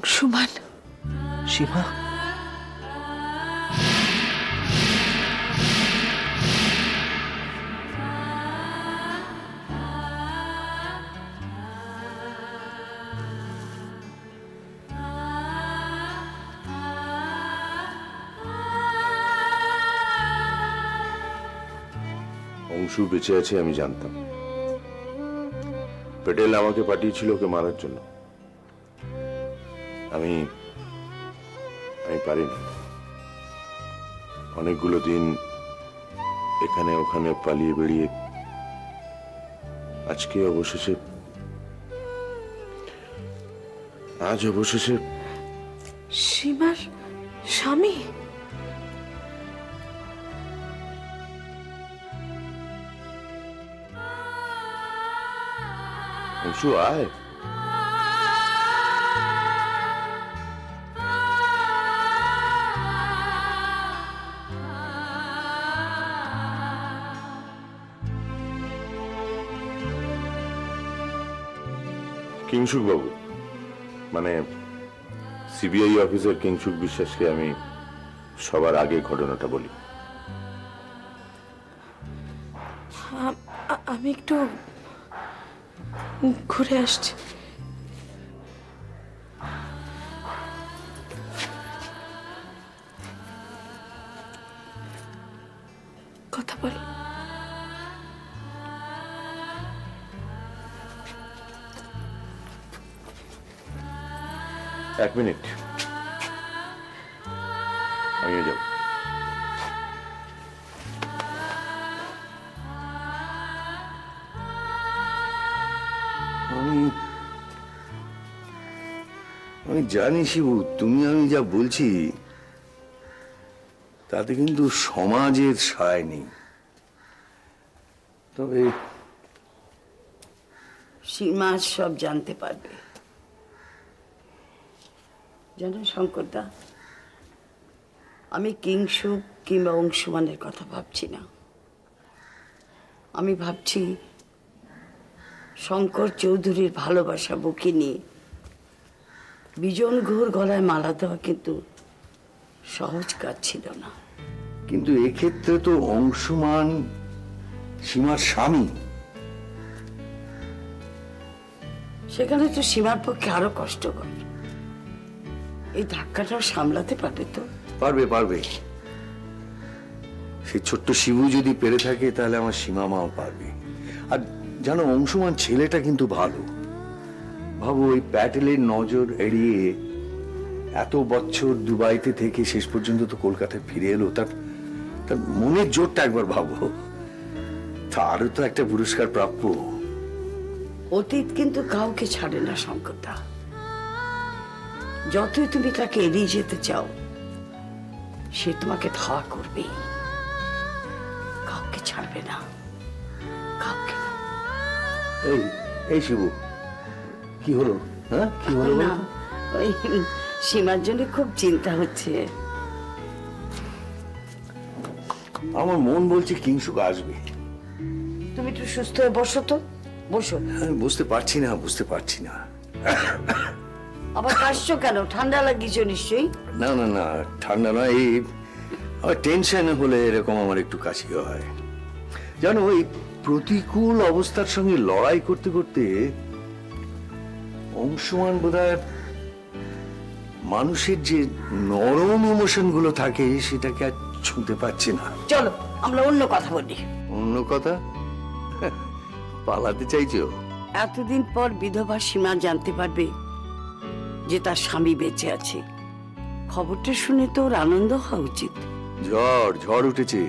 অংশুমান। সীমা, অংশু বেঁচে আছে আমি জানতাম। পেটেল আমাকে পাঠিয়েছিল ওকে মারার জন্য। আমি পারিনি। অনেকগুলো দিন এখানে ওখানে পালিয়ে বেরিয়ে আজ অবশেষে সীমার স্বামী? অংশু আয়। কিংসুক বাবু, মানে সিবিআই অফিসার কিংসুক বিশ্বাসকে আমি সবার আগে ঘটনাটা বলি। আমি একটু ঘুরে আসছি। কথা বল। এক মিনিট, আমিও যাব। আমি জানি শিবু, তুমি আমি যা বলছি তাতে কিন্তু সমাজের সায় নেই। তবে সীমা সব জানতে পারবে। জানো শঙ্করদা, আমি কিংসুক কিংবা অংশুমানের কথা ভাবছি না। আমি ভাবছি শঙ্কর চৌধুরীর ভালোবাসা বুকে নিয়ে বিজন ঘোর গলায় মালা দেওয়া কিন্তু সহজ কাজ ছিল না। কিন্তু এক্ষেত্রে তো অংশুমান সীমার স্বামী। সেখানে তো সীমার পক্ষে আরো কষ্টকর। এই ধাক্কাটাও সামলাতে পারবে তো? পারবে পারবে। সেই ছোট্ট শিবু যদি পেরে থাকে তাহলে আমার সীমা মাও পারবে। আর জানো, অংশুমান ছেলেটা কিন্তু ভালো। ভাবো, ওই প্যাটেলের নজর এড়িয়ে এত বছর দুবাইতে থেকে শেষ পর্যন্ত তো কলকাতায় ফিরে এলো। তার মনের জোরটা একবার ভাবো। তারও তো একটা পুরস্কার প্রাপ্য। অতীত কিন্তু কাউকে ছাড়ে না শঙ্করদা। যতই তুমি তাকে এড়িয়ে যেতে চাও, সে তোমাকে ধাওয়া করবে। কাউকে ছাড়বে না, কাউকে না। এই এই শিবু, কি হলো? হ্যাঁ, কি হলো? না, ওই সীমার জন্য খুব চিন্তা হচ্ছে। আমার মন বলছে কিংসুক আসবে। তুমি একটু সুস্থ হয়ে বসো তো, বসো। আমি বুঝতে পারছি না। আবার কাশছো কেন? ঠান্ডা লাগিয়েছো নিশ্চয়ই। না না না, ঠান্ডা না, এই টেনশন হলে এরকম আমার একটু কাশি হয়। জানো, এই প্রতিকূল অবস্থার সঙ্গে লড়াই করতে করতে অংশুমান বোধহয় মানুষের যে নরম ইমোশন গুলো থাকে সেটাকে আর ছুঁতে পারছে না। চলো আমরা অন্য কথা বলি। অন্য কথা? পালাতে চাইছো? এতদিন পর বিধবা সীমা জানতে পারবে যে তার স্বামী বেঁচে আছে। খবরটা শুনে তো ওর আনন্দ হওয়া উচিত। ঝড় উঠেছে।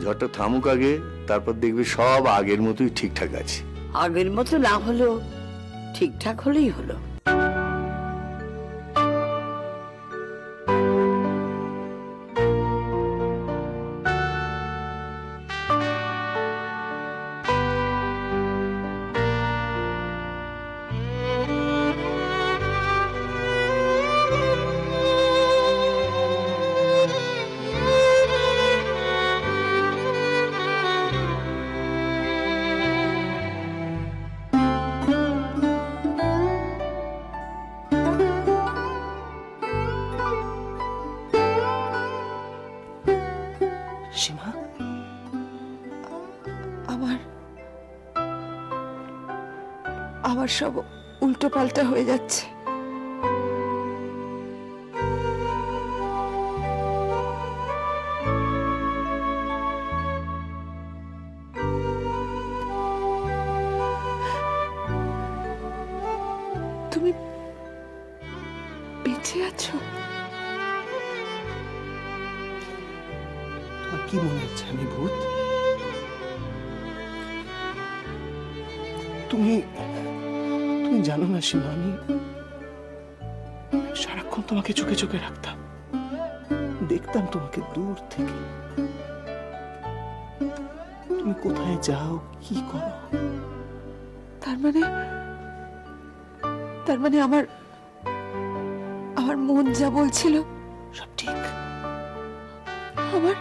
ঝড়টা থামুক আগে, তারপর দেখবে সব আগের মতোই ঠিকঠাক আছে। আগের মতো না হলেও ঠিকঠাক হলেই হলো। আমার সব উল্টো পাল্টা হয়ে যাচ্ছে। তুমি বেঁচে আছো? তোমার কি মনে হচ্ছে আমি ভূত? তুমি তুমি জানো না সীমা, আমি সারাক্ষণ তোমাকে চোখে চোখে রাখতাম, দেখতাম তোমাকে দূর থেকে। তুমি কোথায় যাও, কি করো। তার মানে আমার আমার মন যা বলছিল সব ঠিক। আমার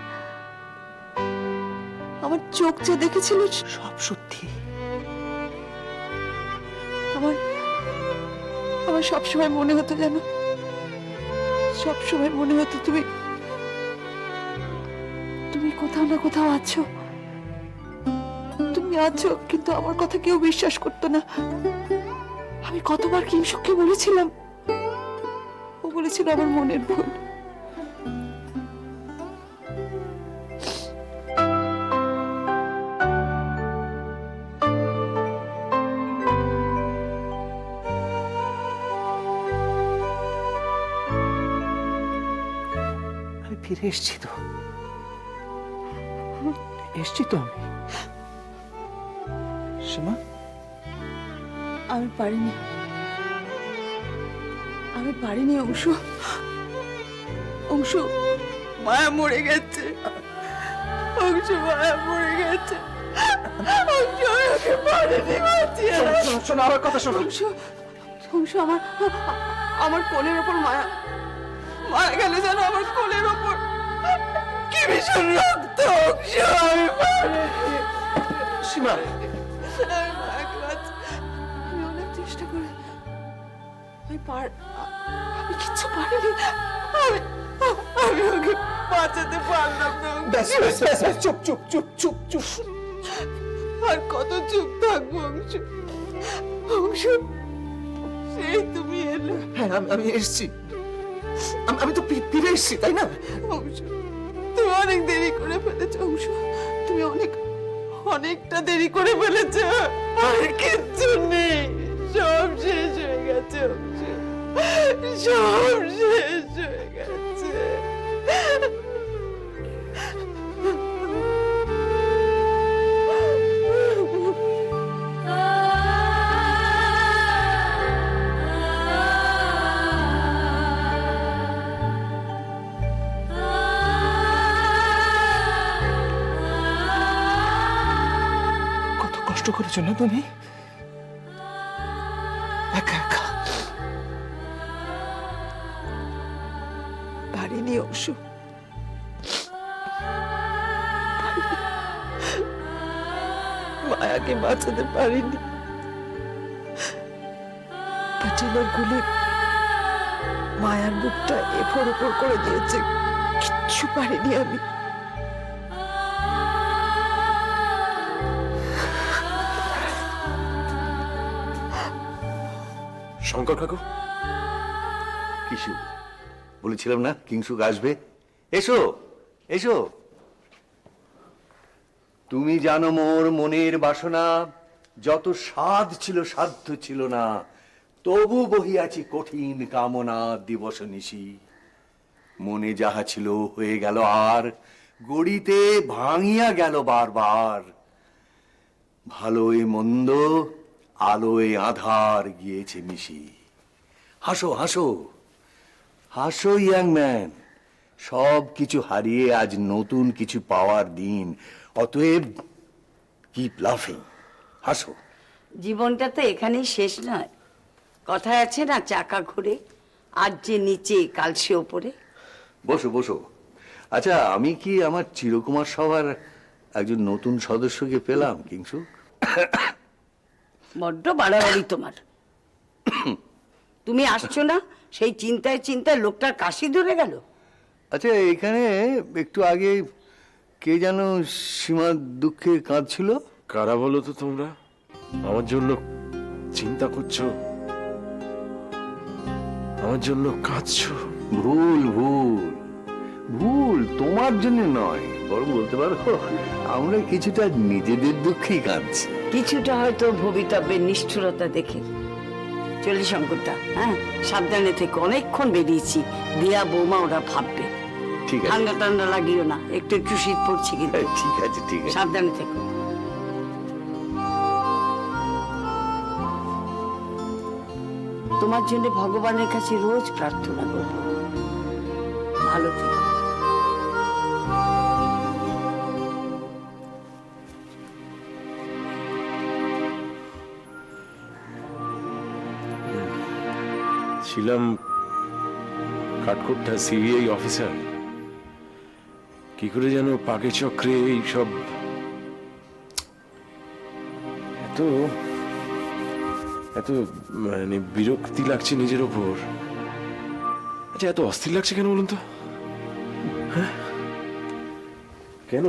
আমার চোখ যা দেখেছিল সব সত্যি। আমার আমার সবসময় মনে হতো, জানো, সবসময় মনে হতো তুমি তুমি কোথাও না কোথাও আছো। তুমি আছো, কিন্তু আমার কথা কেউ বিশ্বাস করতো না। আমি কতবার কিংশুককে বলেছিলাম, ও বলেছিল আমার মনের ভুল। আমি ফিরে এসছি তো, এসছি তো আমি। সীমা, আমি পারিনি, আমি পারিনি অংশু। অংশু, মায়া মরে গেছে। অংশু, মায়া মরে গেছে। অংশু, আমি ওকে পারিনি বাঁচিয়ে। শোনো আমার কথা শোনো। অংশু, অংশু, আমার কোলের ওপর মায়া মারা গেল, জানো, আমার কোলের ওপর। কি ভীষণ রক্ত। অংশু, আমি পারিনি। সীমা, আমি অনেক চেষ্টা করে আমি কিচ্ছু পারিনি। আমি আমি ওকে বাঁচাতে পারলাম না। ব্যাস ব্যাস ব্যাস ব্যাস, চুপ চুপ চুপ চুপ চুপ। আর কত চুপ থাকবো অংশু? অংশু, সেই তুমি এলে। হ্যাঁ, আমি এসছি। আমি তো ফিরে এসছি, তাই না? অংশু, তুমি অনেক দেরি করে ফেলেছো। অংশু, তুমি অনেকটা দেরি করে ফেলেছো। আর কিচ্ছু নেই, সব শেষ হয়ে গেছে অংশু, সব শেষ হয়ে গেছে। কত কষ্ট করেছো না তুমি, একা একা। পারিনি অংশু, মায়াকে বাঁচাতে পারিনি। পাটিলের গুলি মায়ার বুকটা এফোর ওপর করে দিয়েছে। কিচ্ছু পারিনি আমি। শঙ্কর কাকু, কিশু, বলেছিলাম না কিংশুক আসবে। এসো এসো। তুমি জানো মোর মনের বাসনা, যত স্বাদ ছিল সাধ্য ছিল না, তবু বহিয়াছি কঠিন কামনা দিবস নিশি। মনে যাহা ছিল হয়ে গেল, আর গড়িতে ভাঙিয়া গেল বারবার। ভালোয় মন্দ, আলোয় আধার গিয়েছে মিশি। হাসো হাসো হাসো ইয়াং ম্যান, সব কিছু হারিয়ে আজ নতুন কিছু পাওয়ার দিন। অতএব কিপ লাফিং, হাসো। জীবনটা তো এখানেই শেষ নয়। কথায় আছে না, চাকা ঘুরে, আজ যে নিচে কাল সে ওপরে। বসো বসো। আচ্ছা, আমি কি আমার চিরকুমার সভার একজন নতুন সদস্যকে পেলাম কিংসু? বড্ড বাড়াবাড়ি তোমার। তুমি আসছো না, সেই চিন্তায় চিন্তায় লোকটার কাশি ধরে গেল। আচ্ছা, এখানে একটু আগে কে যেন সীমার দুঃখে কাঁদছিল? কারা বলো তো তোমরা? আমার জন্য চিন্তা করছো, আমার জন্য কাঁদছো। ভুল ভুল ভুল, তোমার জন্য নয়, বরং বলতে পারো আমরা কিছুটা নিজেদের দুঃখেই কাঁদছি। কিছুটা হয়তো ভবিতব্যের নিষ্ঠুরতা দেখে। চলি শঙ্করদা, হ্যাঁ সাবধানে থেকে, অনেকক্ষণ বেরিয়েছি, দিয়া বৌমা ওরা ভাববে। ঠিক আছে, ঠান্ডা ঠান্ডা লাগিও না, একটু একটু শীত পড়ছে কিন্তু। ঠিক আছে, ঠিক আছে। সাবধানে থেকো। তোমার জন্য ভগবানের কাছে রোজ প্রার্থনা করব, ভালো থেকো। ছিলাম কাঠকোট্টা সিবিআই অফিসার, কি করে যেন পাকে চক্রে এই সব এত এত মানে বিরক্তি লাগছে নিজের ওপর। আচ্ছা, এত অস্থির লাগছে কেন বলুন তো? হ্যাঁ, কেন?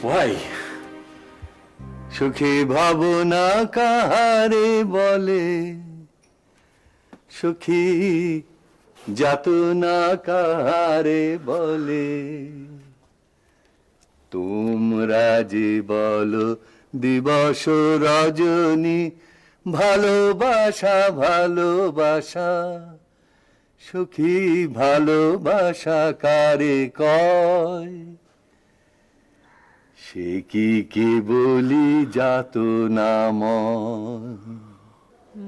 ওয়াই? সুখে ভাবনা কাহারে বলে, সুখী যাতনা কাহারে বলে, তোমরা যে বলো দিবস রজনী, ভালোবাসা ভালোবাসা, সুখী ভালোবাসা কারে কয়, সে কি কেবলি যাতনাময়।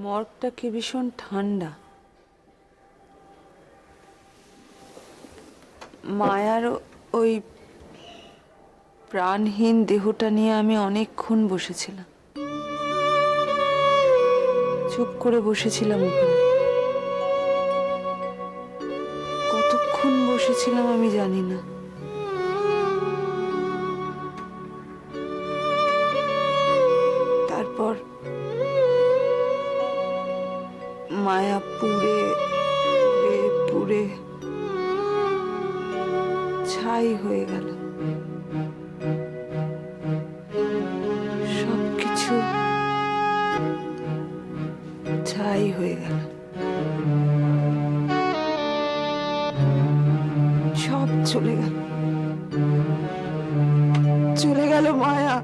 মর্গটা কি ভীষণ ঠান্ডা। মায়ার ওই প্রাণহীন দেহটা নিয়ে আমি অনেকক্ষণ বসেছিলাম, চুপ করে বসেছিলাম ওখানে। কতক্ষণ বসেছিলাম আমি জানি না। তারপর মায়া পুড়ে পুড়ে পুড়ে ছাই হয়ে গেল। সবকিছু ছাই হয়ে গেল, সব চলে গেল, চলে গেল মায়া,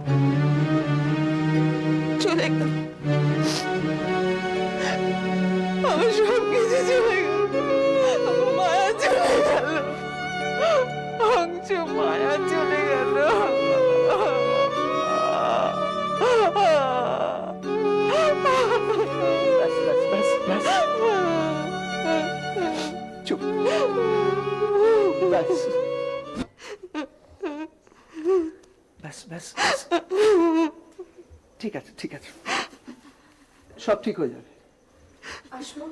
চলে গেল আমার সব কিছু, চলে গেল মায়া, চলে গেল অংশ, মায়া চলে গেল। চুপ, ব্যাস ব্যাস ব্যাস ব্যাস। ঠিক আছে, ঠিক আছে, সব ঠিক হয়ে যাবে। আসবো?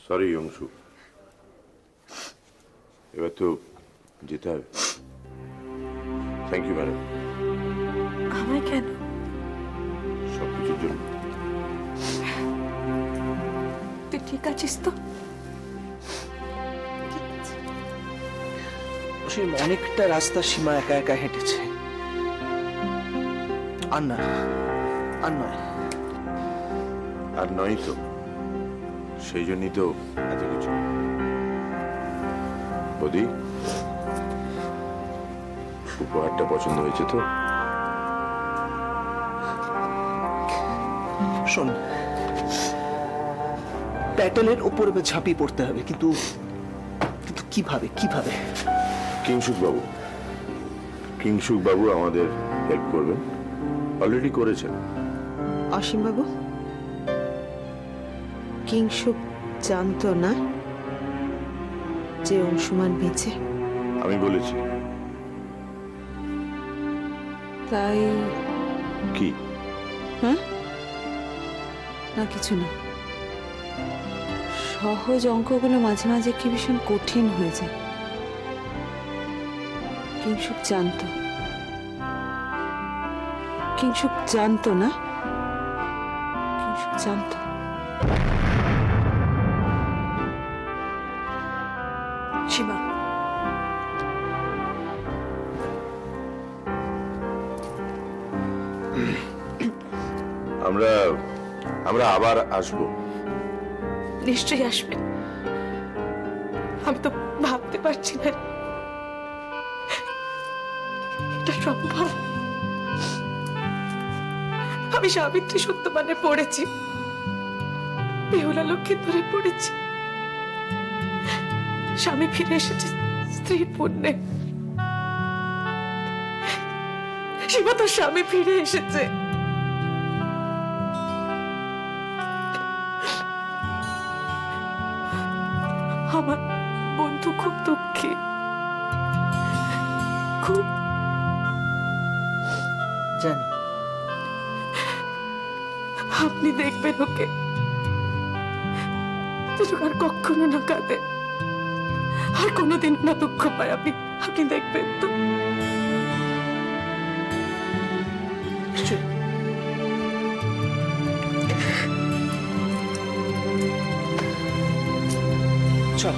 সরি অংশু, এবার তো যেতে হবে। থ্যাংক ইউ ম্যাডাম, আমায় কেন? সবকিছুর জন্য। তুই ঠিক আছিস তো? সে অনেকটা রাস্তা সীমা একা একা হেঁটেছে, আর না, আর নয়। আর নয় তো, সেই জন্যই তো এত কিছু। বৌদি, উপহারটা পছন্দ হয়েছে তো? শোন, প্যাটেলের ওপরে ঝাঁপিয়ে পড়তে হবে, কিন্তু কিন্তু কিভাবে কিভাবে? কিংসুক বাবু আমাদের হেল্প করবেন, অলরেডি করেছেন। অসীম বাবু, কিংসুক জানতো না যে অংশুমান বেঁচে? আমি বলেছি। তাই কি? হ্যাঁ, না কিছু না। সহজ অঙ্কগুলো মাঝে মাঝে কি ভীষণ কঠিন হয়ে যায়। কিংসুক জানতো, কিংসুক জানতো না? কিংসুক জানতো? সীমা, আমরা আমরা আবার আসবো। নিশ্চয়ই আসবেন। আমি তো ভাবতে পারছি না এটা সম্ভব। আমি সাবিত্রী সত্যবানে পড়েছি, বেহুলা লক্ষ্মীর ধরে পড়েছি। স্বামী ফিরে এসেছে স্ত্রীর পুণ্যে। সীমা, তোর স্বামী ফিরে এসেছে। আমার বন্ধু খুব দুঃখী, খুব। জানি। আপনি দেখবেন ওকে, যেন আর কখনো না কাঁদে, আর কোনোদিন না দুঃখ পায়। আপনি আপনি দেখবেন তো? চল।